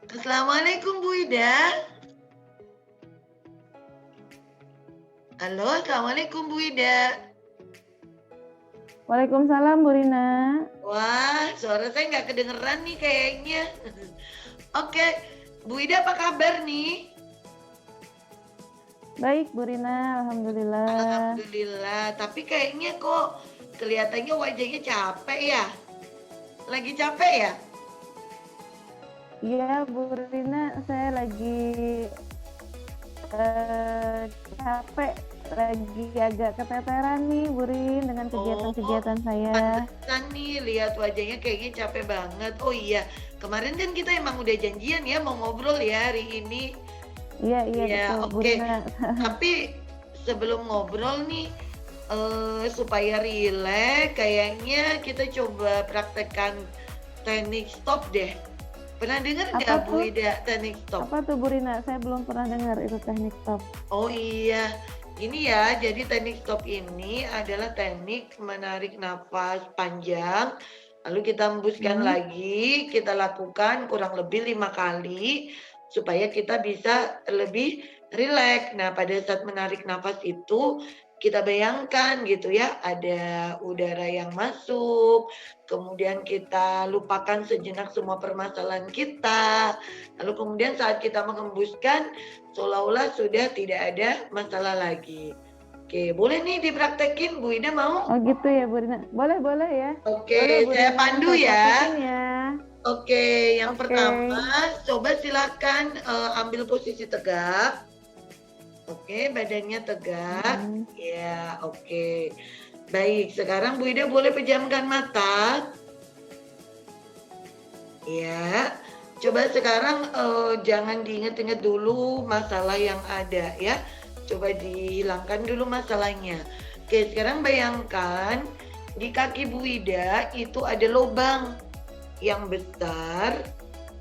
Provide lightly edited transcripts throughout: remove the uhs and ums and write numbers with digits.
Assalamualaikum Bu Ida. Halo, Assalamualaikum Bu Ida. Waalaikumsalam Bu Rina. Wah, suara saya nggak kedengeran nih kayaknya. Oke, Bu Ida apa kabar nih? Baik Bu Rina, alhamdulillah. Alhamdulillah, tapi kayaknya kok kelihatannya wajahnya capek ya? Lagi capek ya? Iya Bu Rina, saya lagi capek, lagi agak keteteran nih Bu Rin dengan kegiatan-kegiatan saya. Pantesan nih, lihat wajahnya kayaknya capek banget. Oh iya, kemarin kan kita emang udah janjian ya mau ngobrol ya hari ini. Iya Ya, betul Bu oke. Rina. Tapi sebelum ngobrol nih, supaya rileks, kayaknya kita coba praktekkan teknik stop deh. Pernah dengar Apa nggak Bu tuh? Ida teknik stop? Apa tuh Bu Rina? Saya belum pernah dengar itu teknik stop. Oh iya, ini ya, jadi teknik stop ini adalah teknik menarik nafas panjang, lalu kita hembuskan lagi, kita lakukan kurang lebih 5 kali, supaya kita bisa lebih rileks. Nah, pada saat menarik nafas itu, kita bayangkan gitu ya, ada udara yang masuk, kemudian kita lupakan sejenak semua permasalahan kita, lalu kemudian saat kita menghembuskan, seolah-olah sudah tidak ada masalah lagi. Oke, boleh nih dipraktekin, Bu Ida mau? Oh gitu ya Bu Rina. Boleh ya. Oke, Boleh Bu saya Rina, pandu saya ya. praktekin ya. Oke, yang Oke. pertama, coba silakan ambil posisi tegak. Oke, badannya tegak. Ya, oke. Baik, sekarang Bu Ida boleh pejamkan mata. Ya, coba sekarang jangan diingat-ingat dulu masalah yang ada ya. Coba dihilangkan dulu masalahnya. Oke, sekarang bayangkan di kaki Bu Ida itu ada lubang yang besar.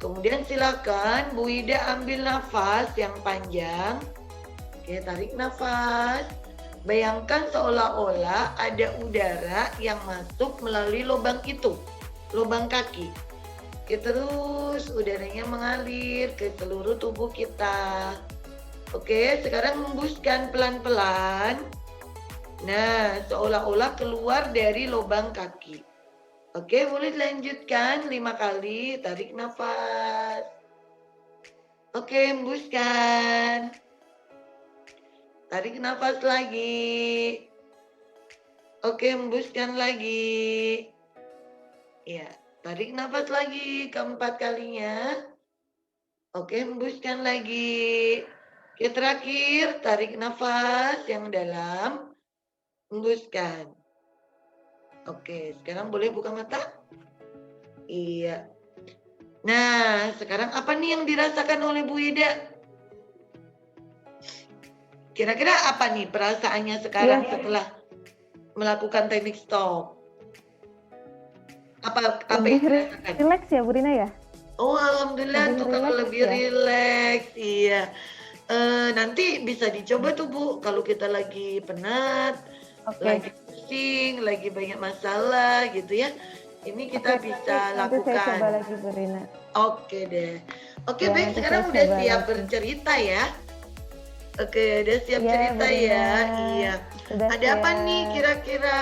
Kemudian silakan Bu Ida ambil nafas yang panjang. Oke, tarik nafas. Bayangkan seolah-olah ada udara yang masuk melalui lubang itu, lubang kaki. Oke, terus udaranya mengalir ke seluruh tubuh kita. Oke, sekarang hembuskan pelan-pelan. Nah, seolah-olah keluar dari lubang kaki. Oke, boleh dilanjutkan 5 kali. Tarik nafas. Oke, hembuskan. Tarik nafas lagi. Oke, hembuskan lagi. Ya, tarik nafas lagi keempat kalinya. Oke, hembuskan lagi. Oke, terakhir tarik nafas yang dalam, hembuskan. Oke, sekarang boleh buka mata? Iya. Nah, sekarang apa nih yang dirasakan oleh Bu Ida? Kira-kira apa nih perasaannya sekarang setelah melakukan teknik stop? Apa Lebih yang dirasakan? rileks ya Bu Rina ya? Oh, alhamdulillah Lebih tuh kalau rileks lebih ya? rileks, iya. Nanti bisa dicoba tuh Bu, kalau kita lagi penat, Oke. lagi pusing, lagi banyak masalah gitu ya. Ini kita Oke, bisa nanti saya coba lakukan. lagi Bu Rina. Oke deh. Oke, Ya, baik, nanti saya sekarang udah coba siap lagi. bercerita ya? Oke, udah siap Iya Bu cerita Rina, ya? Iya. sudah Ada apa nih siap. kira-kira?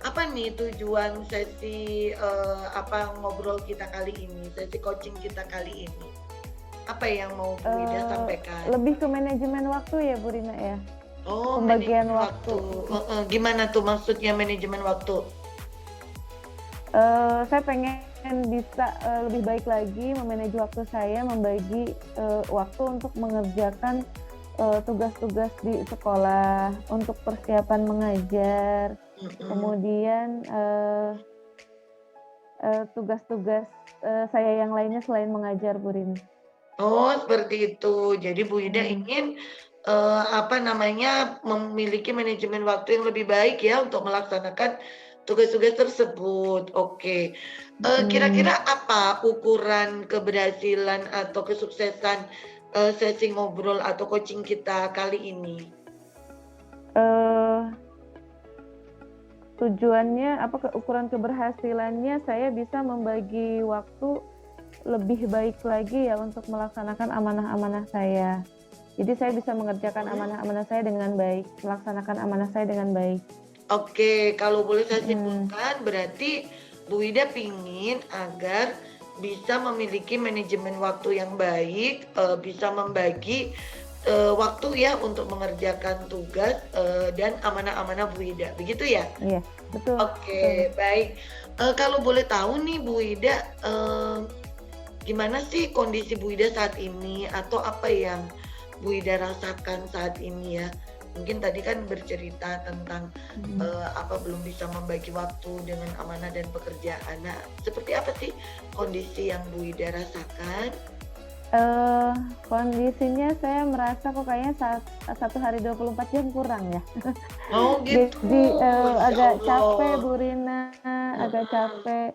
Apa nih tujuan sesi ngobrol kita kali ini, sesi coaching kita kali ini? Apa yang mau Bu Ida sampaikan? Lebih ke manajemen waktu ya Bu Rina ya? Oh, Pembagian manajemen waktu. Gimana tuh maksudnya manajemen waktu? Saya pengen bisa lebih baik lagi memanage waktu saya, membagi waktu untuk mengerjakan tugas-tugas di sekolah, untuk persiapan mengajar, kemudian tugas-tugas saya yang lainnya selain mengajar Bu Rina. Oh, seperti itu. Jadi Bu Ida ingin memiliki manajemen waktu yang lebih baik ya untuk melaksanakan tugas-tugas tersebut. Oke. Kira-kira apa ukuran keberhasilan atau kesuksesan sesi ngobrol atau coaching kita kali ini? Tujuannya ukuran keberhasilannya saya bisa membagi waktu lebih baik lagi ya untuk melaksanakan amanah-amanah saya. Jadi saya bisa mengerjakan Mhm. amanah-amanah saya dengan baik, melaksanakan amanah saya dengan baik. Oke, kalau boleh saya Mhm, simpulkan berarti Bu Ida pingin agar bisa memiliki manajemen waktu yang baik, bisa membagi, waktu ya untuk mengerjakan tugas, dan amanah-amanah Bu Ida, begitu ya? iya, betul betul. Oke, baik. Kalau boleh tahu nih Bu Ida, gimana sih kondisi Bu Ida saat ini atau apa yang Bu Ida rasakan saat ini ya? Mungkin tadi kan bercerita tentang, Mhm. apa, belum bisa membagi waktu dengan amanah dan pekerjaan. Nah, seperti apa sih kondisi yang Bu Ida rasakan? Eee, Kondisinya saya merasa kok kayaknya 1 hari 24 jam kurang ya. Oh gitu, Jadi, Masya agak capek Allah. Bu Rina, agak Mhm. capek.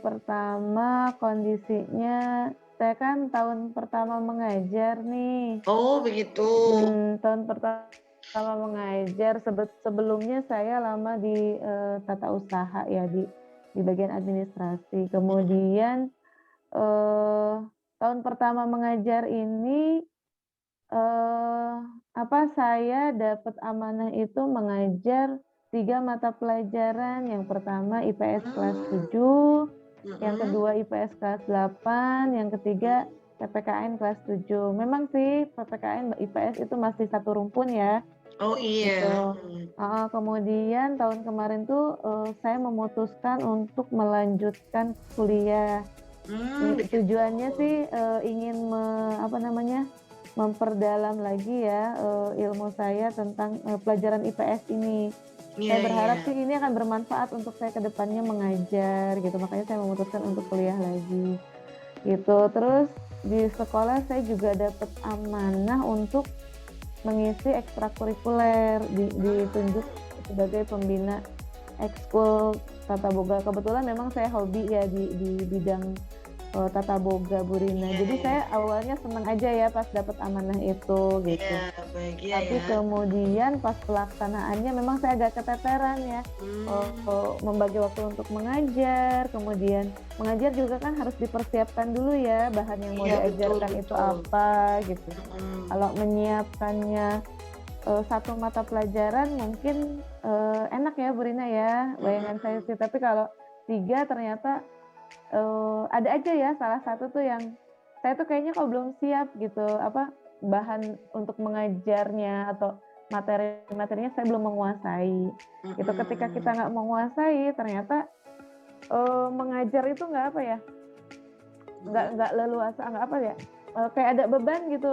Pertama kondisinya saya kan tahun pertama mengajar nih, Oh begitu. tahun pertama mengajar, sebelumnya saya lama di, tata usaha ya, di bagian administrasi. Mhm. Kemudian, eee, tahun pertama mengajar ini, Eee, saya dapat amanah itu mengajar 3 mata pelajaran, yang pertama IPS kelas Mmm, 7, yang mhm, kedua IPS kelas 8, yang ketiga mhm. PPKN kelas 7. Memang sih PPKN IPS itu masih satu rumpun ya, Oh iya, gitu. Heeh, kemudian tahun kemarin tuh, saya memutuskan untuk melanjutkan kuliah. begitu. Tujuannya sih, ingin memperdalam lagi ya, ilmu saya tentang, pelajaran IPS ini. Iya Saya iya. berharap sih ini akan bermanfaat untuk saya ke depannya mengajar gitu, makanya saya memutuskan untuk Mhm. kuliah lagi, gitu. Terus di sekolah saya juga dapat amanah untuk mengisi ekstrakurikuler, ditunjuk sebagai pembina ekskul tata boga. Kebetulan memang saya hobi ya di bidang, tata boga, Bu Rina. Iya Jadi iya saya awalnya senang aja ya pas dapat amanah itu, iya, gitu. baik, iya Tapi ya. kemudian pas pelaksanaannya memang saya agak keteteran ya, Mmm, membagi waktu untuk mengajar, kemudian mengajar juga kan harus dipersiapkan dulu ya, bahan yang mau iya betul diajarkan itu betul. apa, gitu. Mhm, Kalau menyiapkannya 1 mata pelajaran mungkin, enak ya Bu Rina ya, bayangan saya mhm. sih. Tapi kalau 3 ternyata, ada aja ya salah satu tuh yang saya tuh kayaknya kok belum siap gitu, bahan untuk mengajarnya atau materi-materinya saya belum menguasai, gitu. Ketika kita Mhm. nggak menguasai ternyata, mengajar itu nggak Mhm. nggak leluasa, nggak ya, kayak ada beban gitu,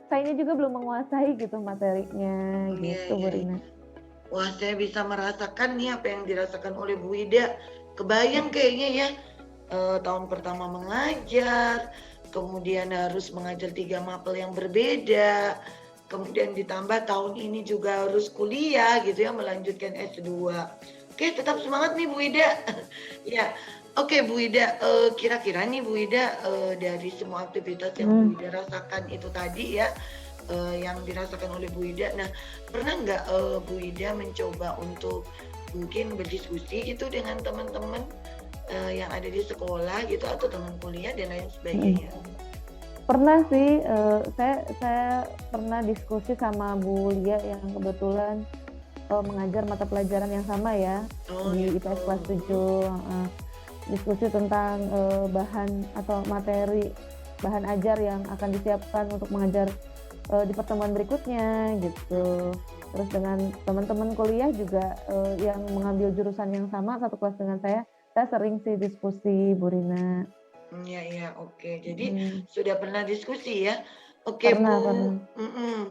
sayanya juga belum menguasai gitu materinya, Iya gitu Bu iya Rina. iya. Wah, saya bisa merasakan nih apa yang dirasakan oleh Bu Ida. Kebayang kayaknya ya, tahun pertama mengajar, kemudian harus mengajar 3 mapel yang berbeda, kemudian ditambah tahun ini juga harus kuliah gitu ya, melanjutkan S2. Oke, tetap semangat nih Bu Ida. Ya, oke Bu Ida, kira-kira nih Bu Ida, dari semua aktivitas yang Bu Mhm, Ida rasakan itu tadi ya, yang dirasakan oleh Bu Ida. Nah, pernah nggak, Bu Ida mencoba untuk mungkin berdiskusi gitu dengan teman-teman, yang ada di sekolah gitu atau teman kuliah dan lain mhm. sebagainya? Pernah sih, saya pernah diskusi sama Bu Lia yang kebetulan, mengajar mata pelajaran yang sama ya, Oh di gitu, IPS kelas mhm, 7, heeh. Diskusi tentang, bahan atau materi, bahan ajar yang akan disiapkan untuk mengajar, di pertemuan berikutnya gitu. Terus dengan teman-teman kuliah juga, yang mengambil jurusan yang sama, satu kelas dengan saya sering sih diskusi Bu Rina. iya iya, oke. Jadi Mhm, sudah pernah diskusi ya? Oke Bu pernah pernah. mhm,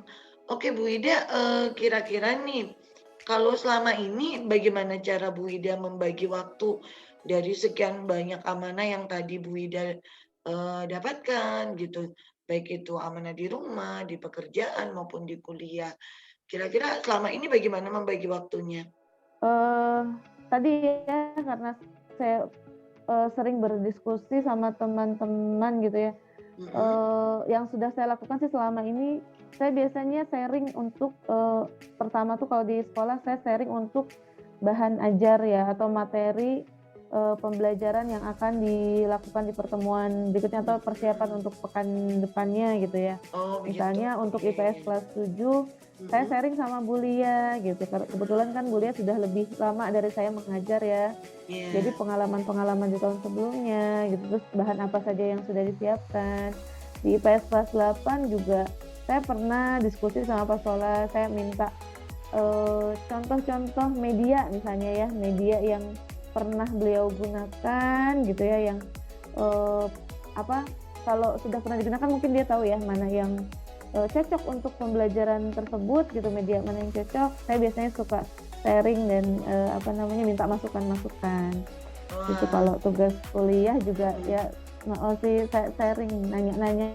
oke Bu Ida, kira-kira nih, kalau selama ini bagaimana cara Bu Ida membagi waktu dari sekian banyak amanah yang tadi Bu Ida, dapatkan gitu, baik itu amanah di rumah, di pekerjaan, maupun di kuliah. Kira-kira selama ini bagaimana membagi waktunya? Eee, Tadi ya karena saya, sering berdiskusi sama teman-teman gitu ya, Mhm, yang sudah saya lakukan sih selama ini, saya biasanya sharing untuk, pertama tuh kalau di sekolah saya sharing untuk bahan ajar ya atau materi, pembelajaran yang akan dilakukan di pertemuan berikutnya atau persiapan untuk pekan depannya gitu ya. Oh begitu, Misalnya untuk oke. IPS kelas 7, saya Mhm, sharing sama Bu Lia gitu, kebetulan kan Bu Lia sudah lebih lama dari saya mengajar ya. Jadi iya. pengalaman-pengalaman di tahun sebelumnya gitu, terus bahan apa saja yang sudah disiapkan. Di IPS kelas 8 juga saya pernah diskusi sama Pak Sola, saya minta, contoh-contoh media misalnya ya, media yang pernah beliau gunakan gitu ya, yang, eee, apa, kalau sudah pernah digunakan mungkin dia tahu ya mana yang, cocok untuk pembelajaran tersebut gitu, media mana yang cocok. Saya biasanya suka sharing dan, apa namanya, minta masukan-masukan. Gitu, Wah, kalau tugas kuliah juga mhm, ya heeh sih, sharing, nanya-nanya,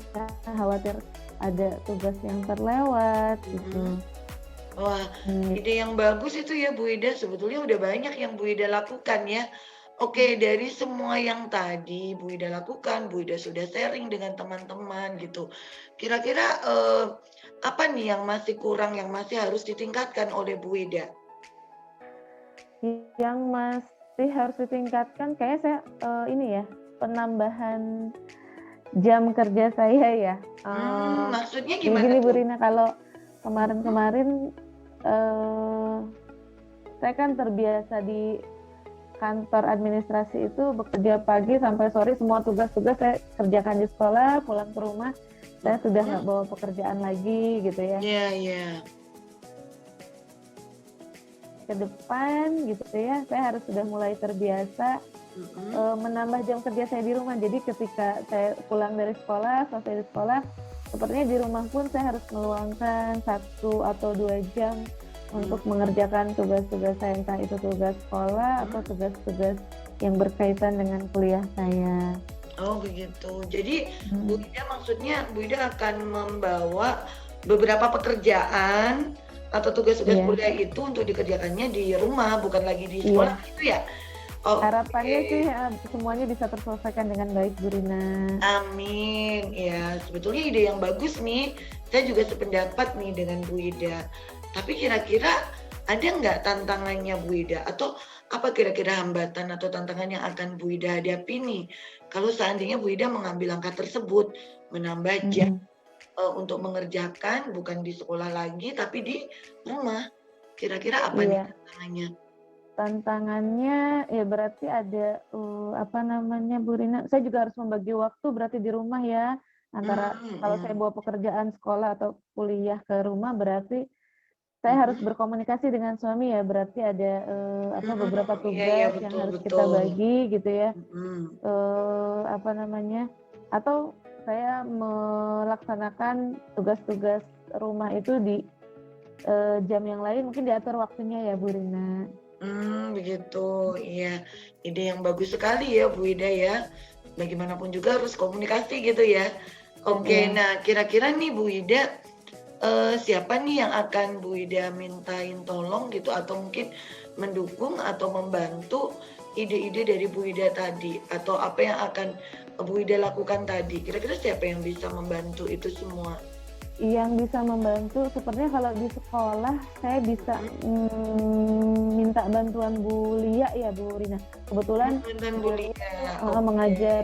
khawatir ada tugas yang terlewat mhm. gitu. Wah, Mmm, ide yang bagus itu ya Bu Ida, sebetulnya udah banyak yang Bu Ida lakukan ya. Oke, dari semua yang tadi Bu Ida lakukan, Bu Ida sudah sharing dengan teman-teman gitu. Kira-kira, apa nih yang masih kurang, yang masih harus ditingkatkan oleh Bu Ida? yang masih harus ditingkatkan kayaknya saya, ini ya, penambahan jam kerja saya ya. Maksudnya Jadi gimana gini Bu tuh? Rina, kalau Mhm, kemarin-kemarin, eee, saya kan terbiasa di kantor administrasi itu bekerja pagi sampai sore, semua tugas-tugas saya kerjakan di sekolah, pulang ke rumah, saya sudah mhm. nggak bawa pekerjaan lagi gitu ya. Iya iya. Ke depan gitu ya, saya harus sudah mulai terbiasa, Mhm, menambah jam kerja saya di rumah. Jadi ketika saya pulang dari sekolah, selesai di sekolah, sepertinya di rumah pun saya harus meluangkan 1 atau 2 jam untuk mhm, mengerjakan tugas-tugas saya, entah itu tugas sekolah atau mhm. tugas-tugas yang berkaitan dengan kuliah saya. Oh begitu. Jadi Bu Mmm, Ida maksudnya Bu Ida akan membawa beberapa pekerjaan atau tugas-tugas iya. kuliah itu untuk dikerjakannya di rumah, bukan lagi di sekolah Iya, gitu ya? Oke, harapannya sih heeh, semuanya bisa terselesaikan dengan baik, Bu Rina. amin. Ya, sebetulnya ide yang bagus nih. Saya juga sependapat nih dengan Bu Ida. Tapi kira-kira ada nggak tantangannya Bu Ida? Atau apa kira-kira hambatan atau tantangan yang akan Bu Ida hadapi nih? Kalau seandainya Bu Ida mengambil langkah tersebut, menambah jam Mhm, untuk mengerjakan bukan di sekolah lagi, tapi di rumah. Kira-kira apa nih iya. tantangannya? Tantangannya ya berarti ada, apa namanya, Bu Rina, saya juga harus membagi waktu berarti di rumah ya, antara kalau saya Mhm, bawa pekerjaan sekolah atau kuliah ke rumah berarti saya harus mhm. berkomunikasi dengan suami ya, berarti ada, apa, beberapa Iya iya, tugas yang betul harus kita betul. bagi gitu ya, Mhm. apa namanya, atau saya melaksanakan tugas-tugas rumah itu di, jam yang lain mungkin diatur waktunya ya, Bu Rina. Begitu. Iya, ide yang bagus sekali ya Bu Ida ya. Bagaimanapun juga harus komunikasi gitu ya. Dan Oke, iya. nah kira-kira nih Bu Ida, siapa nih yang akan Bu Ida mintain tolong gitu atau mungkin mendukung atau membantu ide-ide dari Bu Ida tadi? Atau apa yang akan Bu Ida lakukan tadi? Kira-kira siapa yang bisa membantu itu semua? Yang bisa membantu sepertinya kalau di sekolah saya bisa, Mhm. minta bantuan Bu Lia ya, Bu Rina. Kebetulan Dan Bu beliau Lia, oke. mengajar,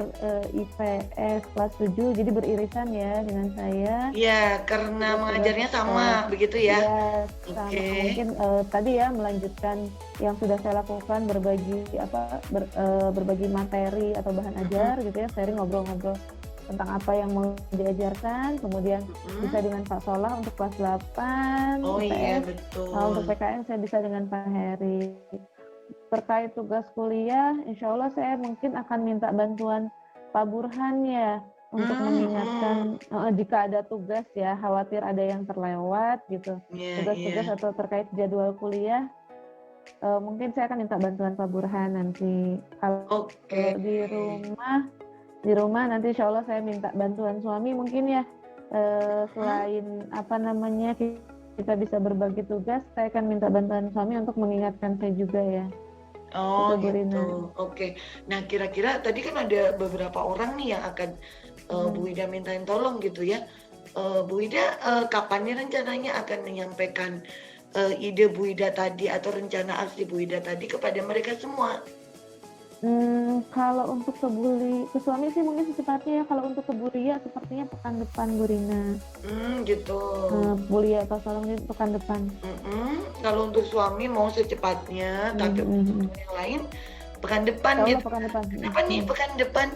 IPS kelas 7 jadi beririsan ya dengan saya. Iya, karena Tugas-tugas, mengajarnya sama begitu ya? iya, Oke. sama mungkin, tadi ya melanjutkan yang sudah saya lakukan, berbagi apa, berbagi materi atau bahan Mhm, ajar gitu ya, sharing, ngobrol-ngobrol tentang apa yang mau diajarkan, kemudian bisa mhm. dengan Pak Solah untuk kelas 8 Oh iya IPS, betul. untuk PKN saya bisa dengan Pak Heri. Terkait tugas kuliah, insya Allah saya mungkin akan minta bantuan Pak Burhan ya, untuk Mhm. mengingatkan jika ada tugas ya, khawatir ada yang terlewat gitu. Iya iya. Tugas-tugas atau terkait jadwal kuliah, mungkin saya akan minta bantuan Pak Burhan nanti. Kalau Oke. di rumah nanti insya Allah saya minta bantuan suami mungkin ya, Mhm. selain apa namanya, kita bisa berbagi tugas, saya akan minta bantuan suami untuk mengingatkan saya juga ya. Oh Itu Bu gitu, Rina. oke. Nah kira-kira tadi kan ada beberapa orang nih yang akan, Bu Mhm. Ida mintain tolong gitu ya. Bu Ida, kapan nih rencananya akan menyampaikan, ide Bu Ida tadi atau rencana aksi Bu Ida tadi kepada mereka semua? Kalau untuk ke suami sih mungkin secepatnya ya, kalau untuk ke Bu Lia sepertinya pekan depan Bu Rina. Gitu. Bu Lia atau mungkin pekan depan. Kalau untuk suami mau secepatnya, tapi untuk Mhm. yang lain pekan depan Insya Allah gitu. pekan depan. Kenapa nih pekan depan?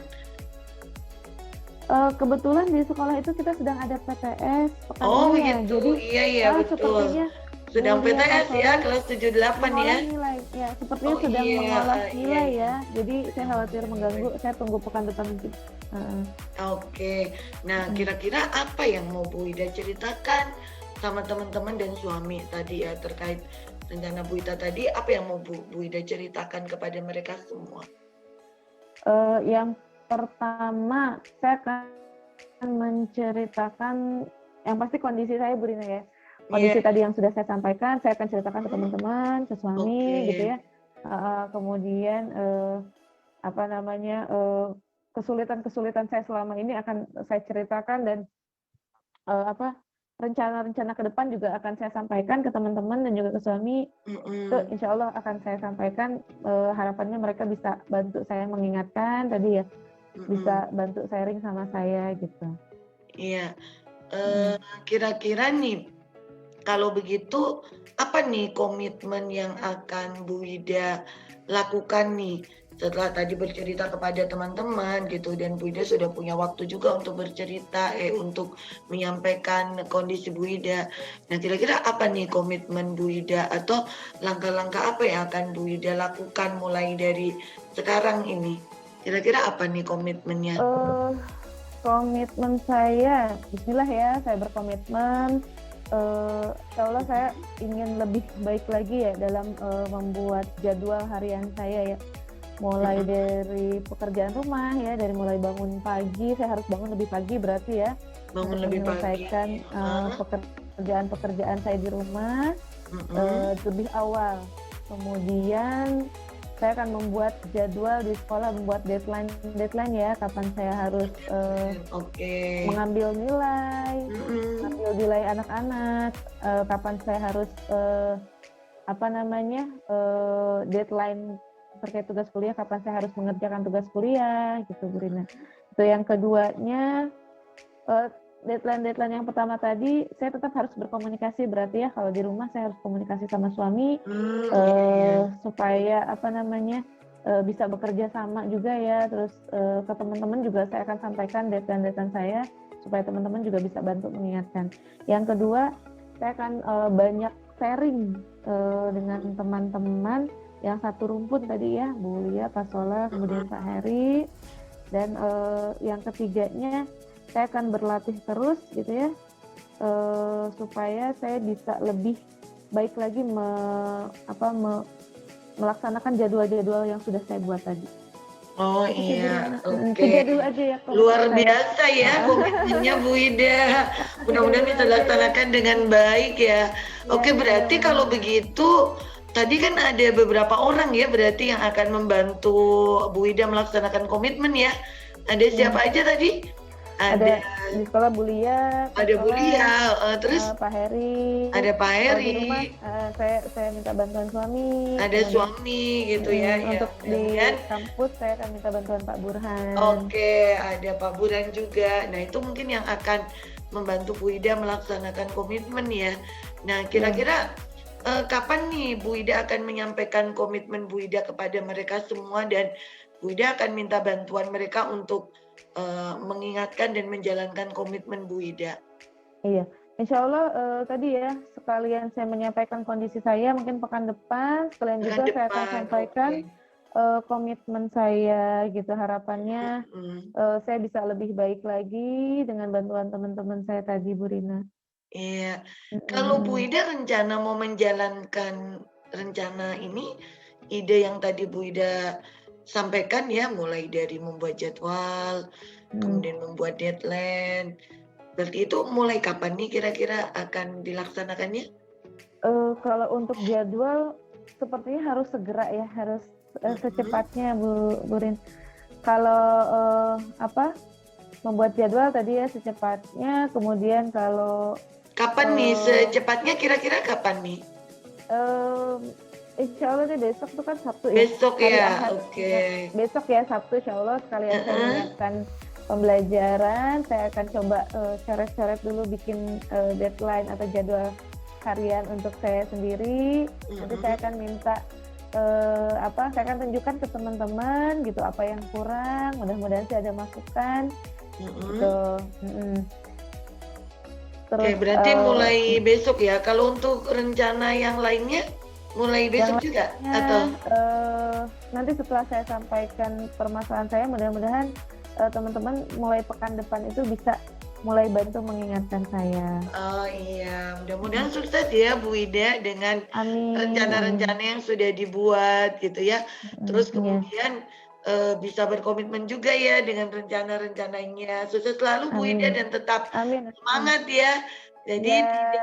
Kebetulan di sekolah itu kita sedang ada PTS pekan Oh ini ya, begitu, jadi iya iya betul. sepertinya Sedang Bu Lia Pak PTS ya, Soleh kelas 7-8 ya. mengolah nilai, ya sepertinya Oh sedang iya, mengolah iya nilai iya. ya, jadi saya Sedang khawatir mengganggu, mengolah. saya tunggu pekan depan mungkin. Heeh. Oke, nah Mhm. kira-kira apa yang mau Bu Ida ceritakan sama teman-teman dan suami tadi ya terkait rencana Bu Ida tadi, apa yang mau Bu Ida ceritakan kepada mereka semua? Yang pertama saya akan menceritakan yang pasti kondisi saya Bu Rina ya. Iya, Kondisi tadi yang sudah saya sampaikan, saya akan ceritakan ke mhm, teman-teman, ke oke, suami gitu ya. Kemudian, apa namanya, kesulitan-kesulitan saya selama ini akan saya ceritakan dan, apa, rencana-rencana ke depan juga akan saya sampaikan ke teman-teman dan juga ke suami. Itu mhm, insya Allah akan saya sampaikan, harapannya mereka bisa bantu saya mengingatkan tadi ya, mhm, bisa bantu sharing sama saya gitu. iya, Mhm. eee, kira-kira nih kalau begitu, apa nih komitmen yang akan Bu Ida lakukan nih, setelah tadi bercerita kepada teman-teman gitu dan Bu Ida sudah punya waktu juga untuk bercerita, untuk menyampaikan kondisi Bu Ida. Nah, kira-kira apa nih komitmen Bu Ida atau langkah-langkah apa yang akan Bu Ida lakukan mulai dari sekarang ini? Kira-kira apa nih komitmennya? Eee, Komitmen saya, bismillah ya, saya berkomitmen, insya Allah saya ingin lebih baik lagi ya dalam, membuat jadwal harian saya ya. Mulai Mhm, dari pekerjaan rumah ya, dari mulai bangun pagi, saya harus bangun lebih pagi berarti ya, bangun untuk lebih pagi, menyelesaikan, heeh, pekerjaan-pekerjaan saya di rumah, mhm, lebih awal. Kemudian saya akan membuat jadwal di sekolah, membuat deadline ya, kapan saya harus, oke. mengambil Mhm, nilai anak-anak, kapan saya harus, apa namanya, deadline terkait tugas kuliah, kapan saya harus mengerjakan tugas kuliah gitu, Bu Rina. Itu yang keduanya, eee, deadline-deadline yang pertama tadi, saya tetap harus berkomunikasi berarti ya, kalau di rumah saya harus komunikasi sama suami, iya iya, supaya apa namanya, bisa bekerja sama juga ya, terus, ke teman-teman juga saya akan sampaikan deadline-deadline saya, supaya teman-teman juga bisa bantu mengingatkan. Yang kedua, saya akan, banyak sharing, dengan teman-teman yang satu rumpun tadi ya, Bu Lia, Pak Sola, kemudian mhm, Pak Heri, dan, yang ketiganya, saya akan berlatih terus gitu ya, supaya saya bisa lebih baik lagi melaksanakan jadwal-jadwal yang sudah saya buat tadi. oh Itu sih Bu iya, Rina, oke. 3 dulu aja ya komitmen Luar saya. biasa ya Heeh. komitmennya Bu Ida, 3 mudah-mudahan dulu bisa aja ya. dilaksanakan dengan baik ya. Iya Oke iya, berarti kalau mudah-mudahan. begitu, tadi kan ada beberapa orang ya berarti yang akan membantu Bu Ida melaksanakan komitmen ya. Ada Iya. siapa aja tadi? Ada Ada di sekolah Bu Lia, Pak Bu Solah, Lia, terus Pak Heri. ada Pak Kalau di rumah, Heri, saya minta bantuan suami, ada kemudian suami gitu ya, ya untuk di mudah-mudahan. kampus saya akan minta bantuan Pak Burhan. Oke, ada Pak Burhan juga. Nah, itu mungkin yang akan membantu Bu Ida melaksanakan komitmen ya. Nah, Iya. kira-kira kapan nih Bu Ida akan menyampaikan komitmen Bu Ida kepada mereka semua dan Bu Ida akan minta bantuan mereka untuk mengingatkan dan menjalankan komitmen Bu Ida? Iya, insya Allah, tadi ya, sekalian saya menyampaikan kondisi saya mungkin pekan depan, sekalian Pekan juga saya akan depan, sampaikan, oke. komitmen saya gitu, harapannya, Mhm. saya bisa lebih baik lagi dengan bantuan teman-teman saya tadi, Bu Rina. Iya. Mhm Kalau Bu mhm. Ida rencana mau menjalankan rencana ini, ide yang tadi Bu Ida sampaikan ya, mulai dari membuat jadwal, Mhm. kemudian membuat deadline, berarti itu mulai kapan nih kira-kira akan dilaksanakannya? Kalau untuk jadwal sepertinya harus segera ya, harus, Mhm. secepatnya Bu Rin. Kalau, apa, membuat jadwal tadi ya secepatnya, kemudian kalau, Kapan nih eee secepatnya kira-kira kapan nih? Mmm, insya Allah nih besok tuh kan Sabtu ya, Besok hari ya? Ahad. Oke. Ya, besok ya Sabtu insya Allah sekalian saya Heeh. menyiapkan pembelajaran, saya akan coba coret-coret dulu bikin deadline atau jadwal harian untuk saya sendiri. Nanti saya Mhm. akan minta saya akan tunjukkan ke teman-teman gitu apa yang kurang, mudah-mudahan sih ada masukan Mhm. gitu. Mm-mm. Oke, Terus berarti mulai besok ya. Kalau untuk rencana yang lainnya, mulai yang besok juga? lainnya Atau? nanti setelah saya sampaikan permasalahan saya, mudah-mudahan teman-teman mulai pekan depan itu bisa mulai bantu mengingatkan saya. Oh iya, mudah-mudahan sukses ya Bu Ida dengan Amin, amin. rencana-rencana yang sudah dibuat gitu ya. Terus Iya, kemudian bisa berkomitmen juga ya dengan rencana-rencananya. Sukses selalu Bu Ida amin, dan tetap amin, amin. semangat ya. Jadi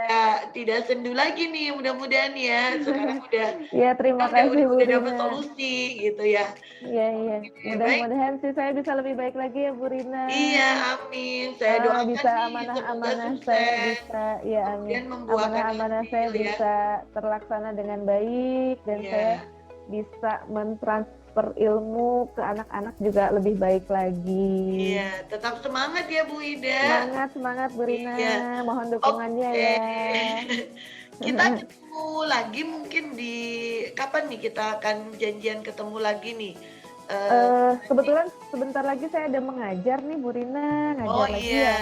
Ya, tidak sendu lagi nih mudah-mudahan ya. Sekarang udah ya kita terima udah kasih udah Bu udah dapat Rina. solusi gitu ya. Iya, iya. Oke, baik. Mudah-mudahan sih saya bisa lebih baik lagi ya Bu Rina. Iya, amin. Saya doakan Bisa nih semoga amanah-amanah saya sukses. bisa, ya amin. Kemudian membuahkan Amanah-amanah saya hasil ya. bisa terlaksana dengan baik dan saya Iya. bisa mentransfer ilmu ke anak-anak juga lebih baik lagi. Iya, tetap semangat ya Bu Ida. Semangat, semangat Bu Rina. Iya, Mohon dukungannya oke. ya. Kita ketemu lagi mungkin di kapan nih kita akan janjian ketemu lagi nih? Nanti. Kebetulan sebentar lagi saya ada mengajar nih Bu Rina, Oh ngajar lagi ya. iya.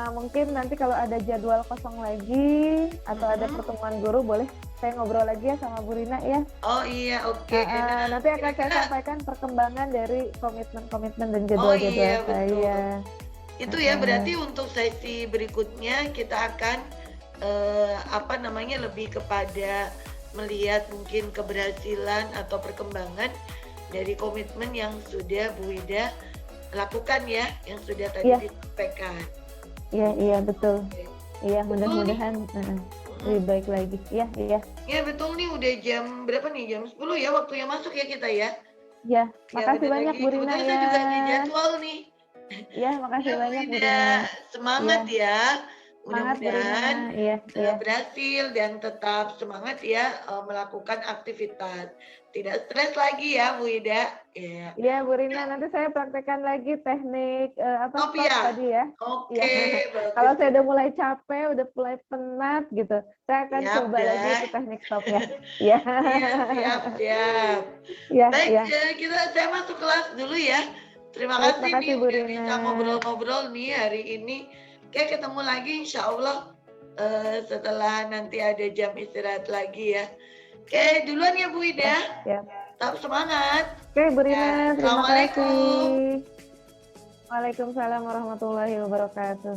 Mungkin nanti kalau ada jadwal kosong lagi atau ada Mhm. pertemuan guru boleh saya ngobrol lagi ya sama Bu Rina ya. Oh iya, oke. Nah, Nanti akan saya kira-kira. sampaikan perkembangan dari komitmen-komitmen dan Oh jadwal-jadwal iya, betul. saya. Itu ya berarti untuk sesi berikutnya kita akan apa namanya lebih kepada melihat mungkin keberhasilan atau perkembangan dari komitmen yang sudah Bu Ida lakukan ya, yang sudah tadi Iya, disampaikan. iya, iya betul. Oke. Iya, Betul nih. mudah-mudahan lebih Mhm. baik lagi. Iya, iya. Ya betul nih udah jam berapa nih? Jam 10 ya waktunya masuk ya kita ya. Iya, Ya makasih bentar banyak lagi. Bu Rina Kebetulan saya ya. juga ada jadwal nih. Iya, makasih Ya Bu banyak Bu Ida, Rina. semangat Iya, ya. semangat Bu Rina. Mudah-mudahan Iya, iya. berhasil dan tetap semangat ya melakukan aktivitas. Tidak stres lagi ya Bu Ida. Ya. Iya Bu Rina, Yuk, nanti saya praktekkan lagi teknik stop stop ya. tadi ya. Iya. Oke, Kalau bagus. saya udah mulai capek, udah mulai penat gitu, saya akan Siap coba lagi ya. itu teknik stop ya. Iya. Iya, siap, siap. Iya, Baik, iya. saya masuk kelas dulu ya. Terima Baik, kasih nih makasih Bu udah Rina. bisa ngobrol-ngobrol nih hari ini. Oke, ketemu lagi insya Allah setelah nanti ada jam istirahat lagi ya. Oke, duluan ya Bu Ya, Ida. ya. Tetap semangat. Oke Bu Ya, Rina, terima Assalamualaikum. kasih. Waalaikumsalam warahmatullahi wabarakatuh.